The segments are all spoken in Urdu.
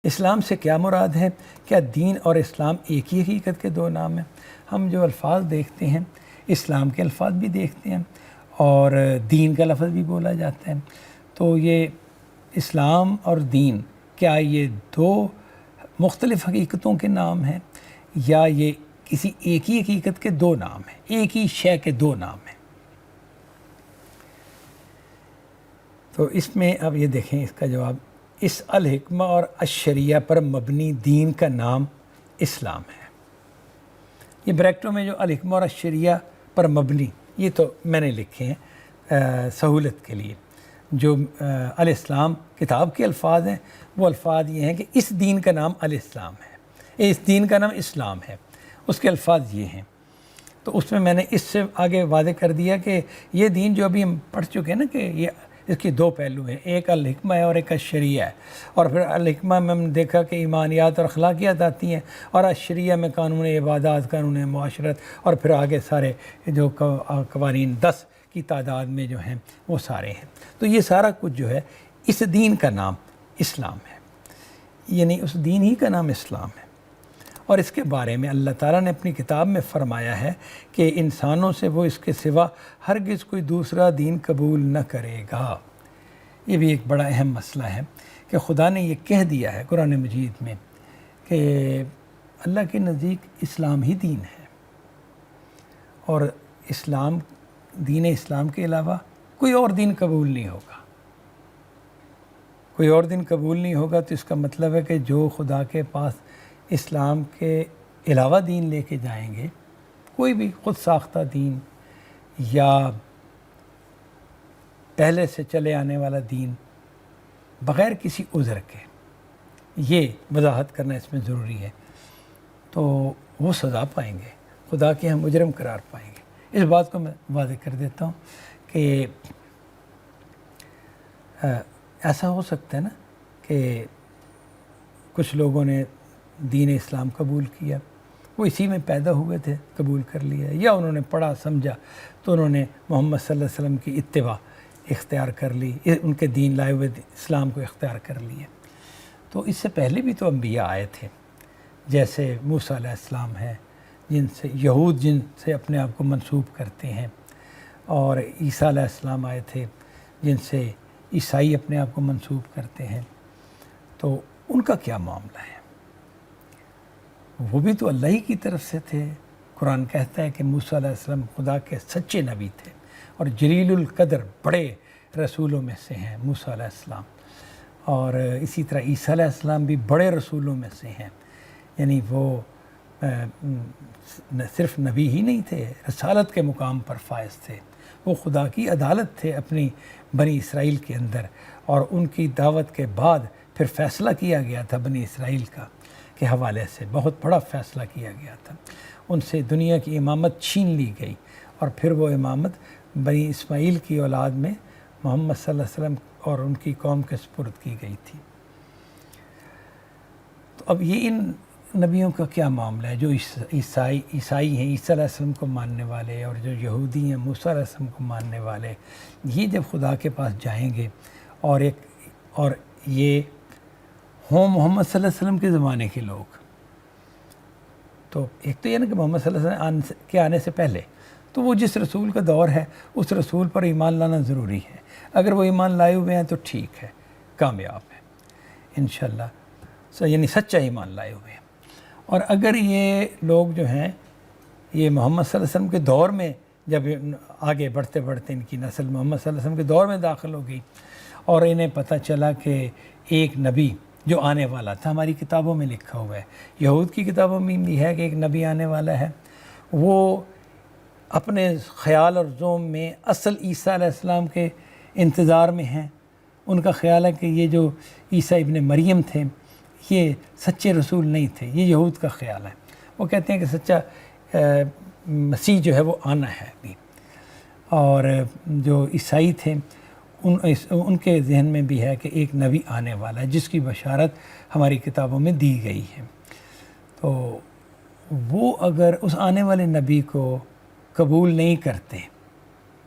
اسلام سے کیا مراد ہے؟ کیا دین اور اسلام ایک ہی حقیقت کے دو نام ہیں؟ ہم جو الفاظ دیکھتے ہیں، اسلام کے الفاظ بھی دیکھتے ہیں اور دین کا لفظ بھی بولا جاتا ہے، تو یہ اسلام اور دین کیا یہ دو مختلف حقیقتوں کے نام ہیں یا یہ کسی ایک ہی حقیقت کے دو نام ہیں، ایک ہی شے کے دو نام ہیں؟ تو اس میں اب یہ دیکھیں اس کا جواب، اس الحکمہ اور الشریعہ پر مبنی دین کا نام اسلام ہے۔ یہ بریکٹوں میں جو الحکمہ اور الشریعہ پر مبنی، یہ تو میں نے لکھے ہیں سہولت کے لیے، جو الاسلام کتاب کے الفاظ ہیں وہ الفاظ یہ ہیں کہ اس دین کا نام الاسلام ہے، اس دین کا نام اسلام ہے، اس کے الفاظ یہ ہیں۔ تو اس میں نے اس سے آگے واضح کر دیا کہ یہ دین جو ابھی ہم پڑھ چکے ہیں نا کہ یہ اس کے دو پہلو ہیں، ایک الحکمہ ہے اور ایک الشریعہ ہے، اور پھر الحکمہ میں ہم نے دیکھا کہ ایمانیات اور اخلاقیات آتی ہیں، اور الشریعہ میں قانون عبادات، قانون معاشرت، اور پھر آگے سارے جو قوانین 10 کی تعداد میں جو ہیں وہ سارے ہیں۔ تو یہ سارا کچھ جو ہے اس دین کا نام اسلام ہے، یعنی اس دین ہی کا نام اسلام ہے۔ اور اس کے بارے میں اللہ تعالیٰ نے اپنی کتاب میں فرمایا ہے کہ انسانوں سے وہ اس کے سوا ہرگز کوئی دوسرا دین قبول نہ کرے گا۔ یہ بھی ایک بڑا اہم مسئلہ ہے کہ خدا نے یہ کہہ دیا ہے قرآن مجید میں کہ اللہ کے نزدیک اسلام ہی دین ہے، اور اسلام، دین اسلام کے علاوہ کوئی اور دین قبول نہیں ہوگا۔ کوئی اور دین قبول نہیں ہوگا تو اس کا مطلب ہے کہ جو خدا کے پاس اسلام کے علاوہ دین لے کے جائیں گے، کوئی بھی خود ساختہ دین یا پہلے سے چلے آنے والا دین بغیر کسی عذر کے، یہ وضاحت کرنا اس میں ضروری ہے، تو وہ سزا پائیں گے، خدا کے ہم مجرم قرار پائیں گے۔ اس بات کو میں واضح کر دیتا ہوں کہ ایسا ہو سکتا ہے نا کہ کچھ لوگوں نے دین اسلام قبول کیا، وہ اسی میں پیدا ہوئے تھے، قبول کر لیا، یا انہوں نے پڑھا سمجھا تو انہوں نے محمد صلی اللہ علیہ وسلم کی اتباع اختیار کر لی، ان کے دین لائے ہوئے اسلام کو اختیار کر لیا۔ تو اس سے پہلے بھی تو انبیاء آئے تھے، جیسے موسیٰ علیہ السلام ہے، جن سے اپنے آپ کو منسوب کرتے ہیں، اور عیسیٰ علیہ السلام آئے تھے جن سے عیسائی اپنے آپ کو منسوب کرتے ہیں۔ تو ان کا کیا معاملہ ہے؟ وہ بھی تو اللہ ہی کی طرف سے تھے۔ قرآن کہتا ہے کہ موسیٰ علیہ السلام خدا کے سچے نبی تھے اور جلیل القدر بڑے رسولوں میں سے ہیں موسیٰ علیہ السلام، اور اسی طرح عیسیٰ علیہ السلام بھی بڑے رسولوں میں سے ہیں، یعنی وہ صرف نبی ہی نہیں تھے، رسالت کے مقام پر فائز تھے، وہ خدا کی عدالت تھے اپنی بنی اسرائیل کے اندر، اور ان کی دعوت کے بعد پھر فیصلہ کیا گیا تھا بنی اسرائیل کا کے حوالے سے، بہت بڑا فیصلہ کیا گیا تھا، ان سے دنیا کی امامت چھین لی گئی، اور پھر وہ امامت بنی اسماعیل کی اولاد میں محمد صلی اللہ علیہ وسلم اور ان کی قوم کے سپرد کی گئی تھی۔ تو اب یہ ان نبیوں کا کیا معاملہ ہے جو عیسائی ہیں، عیسیٰ علیہ السلام کو ماننے والے، اور جو یہودی ہیں موسیٰ علیہ السلام کو ماننے والے، یہ جب خدا کے پاس جائیں گے اور یہ ہوں محمد صلی اللہ علیہ وسلم کے زمانے کے لوگ، تو ایک تو یہ نا کہ محمد صلی اللہ علیہ وسلم کے آنے سے پہلے تو وہ جس رسول کا دور ہے اس رسول پر ایمان لانا ضروری ہے، اگر وہ ایمان لائے ہوئے ہیں تو ٹھیک ہے، کامیاب ہے انشاءاللہ، یعنی سچا ایمان لائے ہوئے ہیں۔ اور اگر یہ لوگ جو ہیں یہ محمد صلی اللہ علیہ وسلم کے دور میں، جب آگے بڑھتے بڑھتے ان کی نسل محمد صلی اللہ علیہ وسلم کے دور میں داخل ہو گئی، اور انہیں پتہ چلا کہ ایک نبی جو آنے والا تھا، ہماری کتابوں میں لکھا ہوا ہے، یہود کی کتابوں میں بھی ہے کہ ایک نبی آنے والا ہے، وہ اپنے خیال اور ذوم میں اصل عیسیٰ علیہ السلام کے انتظار میں ہیں۔ ان کا خیال ہے کہ یہ جو عیسیٰ ابن مریم تھے یہ سچے رسول نہیں تھے، یہ یہود کا خیال ہے۔ وہ کہتے ہیں کہ سچا مسیح جو ہے وہ آنا ہے ابھی، اور جو عیسائی تھے ان کے ذہن میں بھی ہے کہ ایک نبی آنے والا ہے جس کی بشارت ہماری کتابوں میں دی گئی ہے۔ تو وہ اگر اس آنے والے نبی کو قبول نہیں کرتے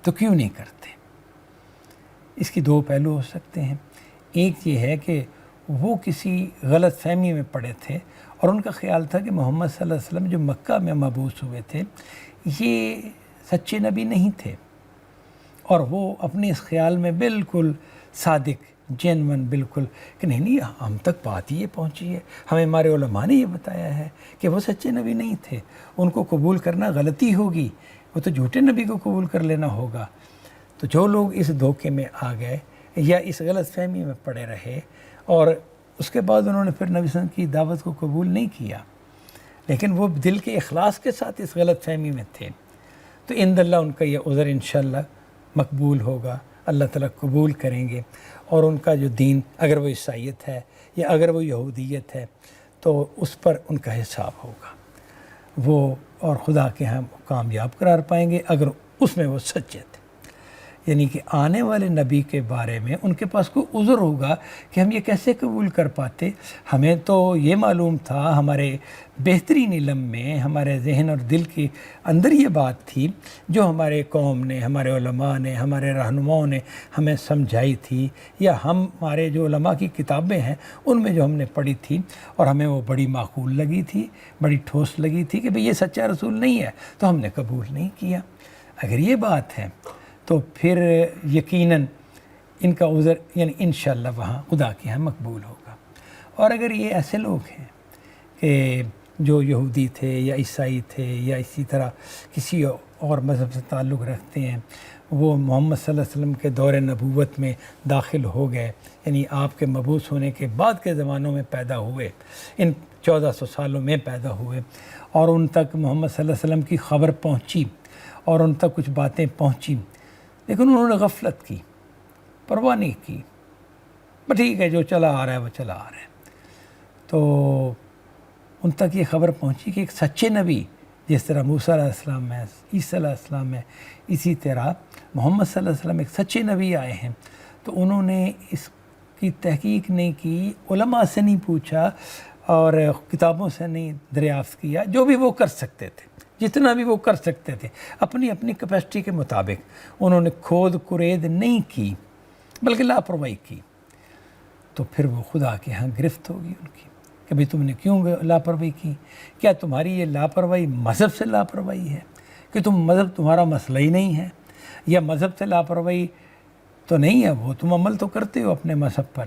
تو کیوں نہیں کرتے؟ اس کی دو پہلو ہو سکتے ہیں۔ ایک یہ ہے کہ وہ کسی غلط فہمی میں پڑے تھے اور ان کا خیال تھا کہ محمد صلی اللہ علیہ وسلم جو مکہ میں مبعوث ہوئے تھے یہ سچے نبی نہیں تھے، اور وہ اپنے اس خیال میں بالکل صادق جینون بالکل کہ نہیں ہم تک بات یہ پہنچی ہے، ہمیں ہمارے علماء نے یہ بتایا ہے کہ وہ سچے نبی نہیں تھے، ان کو قبول کرنا غلطی ہوگی، وہ تو جھوٹے نبی کو قبول کر لینا ہوگا۔ تو جو لوگ اس دھوکے میں آ گئے یا اس غلط فہمی میں پڑے رہے اور اس کے بعد انہوں نے پھر نبی صلی اللہ علیہ وسلم کی دعوت کو قبول نہیں کیا، لیکن وہ دل کے اخلاص کے ساتھ اس غلط فہمی میں تھے، تو عند اللہ ان کا یہ عذر انشاءاللہ مقبول ہوگا، اللہ تعالیٰ قبول کریں گے، اور ان کا جو دین اگر وہ عیسائیت ہے یا اگر وہ یہودیت ہے تو اس پر ان کا حساب ہوگا، وہ اور خدا کے ہاں کامیاب قرار پائیں گے اگر اس میں وہ سچے تھے۔ یعنی کہ آنے والے نبی کے بارے میں ان کے پاس کوئی عذر ہوگا کہ ہم یہ کیسے قبول کر پاتے، ہمیں تو یہ معلوم تھا، ہمارے بہترین علم میں ہمارے ذہن اور دل کے اندر یہ بات تھی جو ہمارے قوم نے، ہمارے علماء نے، ہمارے رہنماؤں نے ہمیں سمجھائی تھی، یا ہمارے جو علماء کی کتابیں ہیں ان میں جو ہم نے پڑھی تھی اور ہمیں وہ بڑی معقول لگی تھی، بڑی ٹھوس لگی تھی کہ بھئی یہ سچا رسول نہیں ہے، تو ہم نے قبول نہیں کیا۔ اگر یہ بات ہے تو پھر یقیناً ان کا عذر یعنی انشاءاللہ وہاں خدا کے ہاں مقبول ہوگا۔ اور اگر یہ ایسے لوگ ہیں کہ جو یہودی تھے یا عیسائی تھے یا اسی طرح کسی اور مذہب سے تعلق رکھتے ہیں، وہ محمد صلی اللہ علیہ وسلم کے دور نبوت میں داخل ہو گئے، یعنی آپ کے مبعوث ہونے کے بعد کے زمانوں میں پیدا ہوئے، ان 1400 سالوں میں پیدا ہوئے، اور ان تک محمد صلی اللہ علیہ وسلم کی خبر پہنچی اور ان تک کچھ باتیں پہنچی، لیکن انہوں نے غفلت کی، پرواہ نہیں کی، بس ٹھیک ہے جو چلا آ رہا ہے وہ چلا آ رہا ہے۔ تو ان تک یہ خبر پہنچی کہ ایک سچے نبی جس طرح موسیٰ علیہ السلام ہے، عیسیٰ علیہ السلام ہے، اسی طرح محمد صلی اللہ علیہ وسلم ایک سچے نبی آئے ہیں، تو انہوں نے اس کی تحقیق نہیں کی، علماء سے نہیں پوچھا اور کتابوں سے نہیں دریافت کیا، جو بھی وہ کر سکتے تھے، جتنا بھی وہ کر سکتے تھے اپنی اپنی کیپیسٹی کے مطابق انہوں نے کھود کرید نہیں کی بلکہ لاپرواہی کی، تو پھر وہ خدا کے ہاں گرفت ہوگی ان کی کہ بھئی تم نے کیوں لاپرواہی کی؟ کیا تمہاری یہ لاپرواہی مذہب سے لاپرواہی ہے کہ مذہب تمہارا مسئلہ ہی نہیں ہے، یا مذہب سے لاپرواہی تو نہیں ہے، وہ تم عمل تو کرتے ہو اپنے مذہب پر،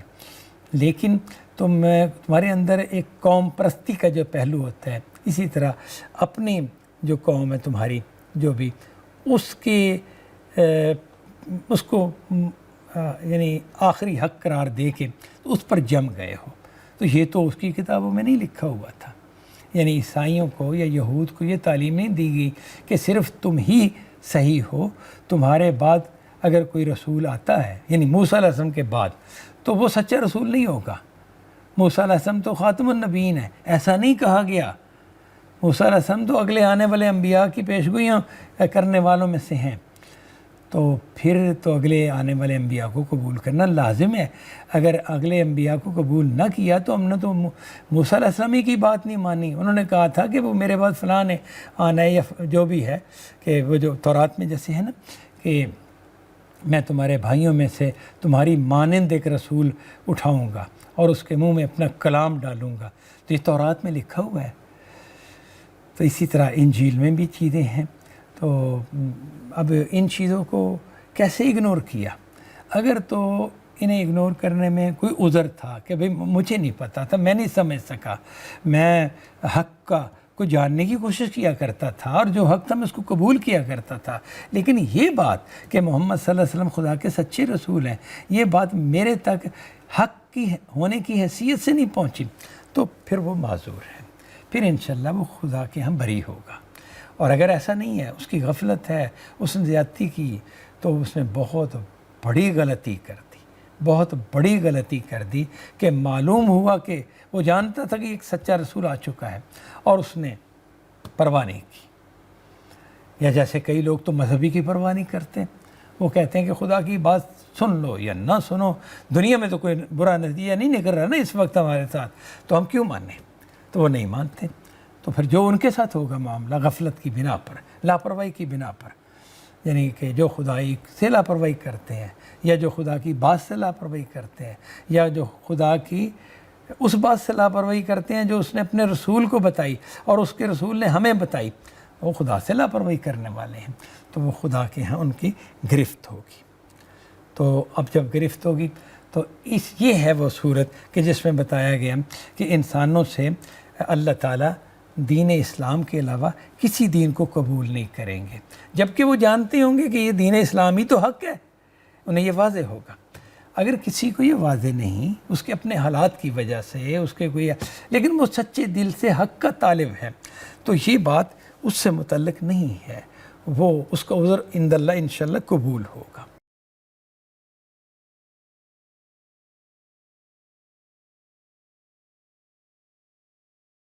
لیکن تمہارے اندر ایک قوم پرستی کا جو پہلو ہوتا ہے، اسی طرح اپنی جو قوم ہے تمہاری جو بھی اس کو یعنی آخری حق قرار دے کے اس پر جم گئے ہو، تو یہ تو اس کی کتابوں میں نہیں لکھا ہوا تھا۔ یعنی عیسائیوں کو یا یہود کو یہ تعلیم نہیں دی گئی کہ صرف تم ہی صحیح ہو، تمہارے بعد اگر کوئی رسول آتا ہے یعنی موسیٰ علیہ السلام کے بعد تو وہ سچا رسول نہیں ہوگا، موسیٰ علیہ السلام تو خاتم النبیین ہے، ایسا نہیں کہا گیا۔ موسیٰ علیہ السلام تو اگلے آنے والے انبیاء کی پیشگوئیاں کرنے والوں میں سے ہیں، تو پھر تو اگلے آنے والے انبیاء کو قبول کرنا لازم ہے۔ اگر اگلے انبیاء کو قبول نہ کیا تو ہم نے تو موسیٰ علیہ السلام ہی کی بات نہیں مانی، انہوں نے کہا تھا کہ وہ میرے بعد فلاں نے آنا ہے، یا جو بھی ہے کہ وہ جو تورات میں جیسے ہے نا کہ میں تمہارے بھائیوں میں سے تمہاری مانند ایک رسول اٹھاؤں گا اور اس کے منہ میں اپنا کلام ڈالوں گا، تو یہ تورات میں لکھا ہوا ہے۔ تو اسی طرح انجیل میں بھی چیزیں ہیں، تو اب ان چیزوں کو کیسے اگنور کیا؟ اگر تو انہیں اگنور کرنے میں کوئی عذر تھا کہ بھئی مجھے نہیں پتا تھا، میں نہیں سمجھ سکا، میں حق کا کو جاننے کی کوشش کیا کرتا تھا اور جو حق تھا میں اس کو قبول کیا کرتا تھا، لیکن یہ بات کہ محمد صلی اللہ علیہ وسلم خدا کے سچے رسول ہیں، یہ بات میرے تک حق کی ہونے کی حیثیت سے نہیں پہنچی، تو پھر وہ معذور ہے، پھر انشاءاللہ وہ خدا کے ہم بری ہوگا۔ اور اگر ایسا نہیں ہے، اس کی غفلت ہے، اس نے زیادتی کی، تو اس نے بہت بڑی غلطی کر دی، بہت بڑی غلطی کر دی کہ معلوم ہوا کہ وہ جانتا تھا کہ ایک سچا رسول آ چکا ہے اور اس نے پرواہ نہیں کی۔ یا جیسے کئی لوگ تو مذہبی کی پرواہ نہیں کرتے، وہ کہتے ہیں کہ خدا کی بات سن لو یا نہ سنو، دنیا میں تو کوئی برا نتیجہ نہیں نکل رہا نا اس وقت ہمارے ساتھ، تو ہم کیوں مانیں؟ تو وہ نہیں مانتے، تو پھر جو ان کے ساتھ ہوگا معاملہ غفلت کی بنا پر، لاپرواہی کی بنا پر، یعنی کہ جو خدائی سے لاپرواہی کرتے ہیں، یا جو خدا کی بات سے لاپرواہی کرتے ہیں، یا جو خدا کی اس بات سے لاپرواہی کرتے ہیں جو اس نے اپنے رسول کو بتائی اور اس کے رسول نے ہمیں بتائی، وہ خدا سے لاپرواہی کرنے والے ہیں، تو وہ خدا کے ہاں ان کی گرفت ہوگی۔ تو اب جب گرفت ہوگی تو یہ ہے وہ صورت کہ جس میں بتایا گیا کہ انسانوں سے اللہ تعالیٰ دین اسلام کے علاوہ کسی دین کو قبول نہیں کریں گے، جبکہ وہ جانتے ہوں گے کہ یہ دین اسلام ہی تو حق ہے، انہیں یہ واضح ہوگا۔ اگر کسی کو یہ واضح نہیں، اس کے اپنے حالات کی وجہ سے اس کے کوئی، لیکن وہ سچے دل سے حق کا طالب ہے، تو یہ بات اس سے متعلق نہیں ہے، وہ اس کا عذر عند اللہ انشاءاللہ قبول ہوگا۔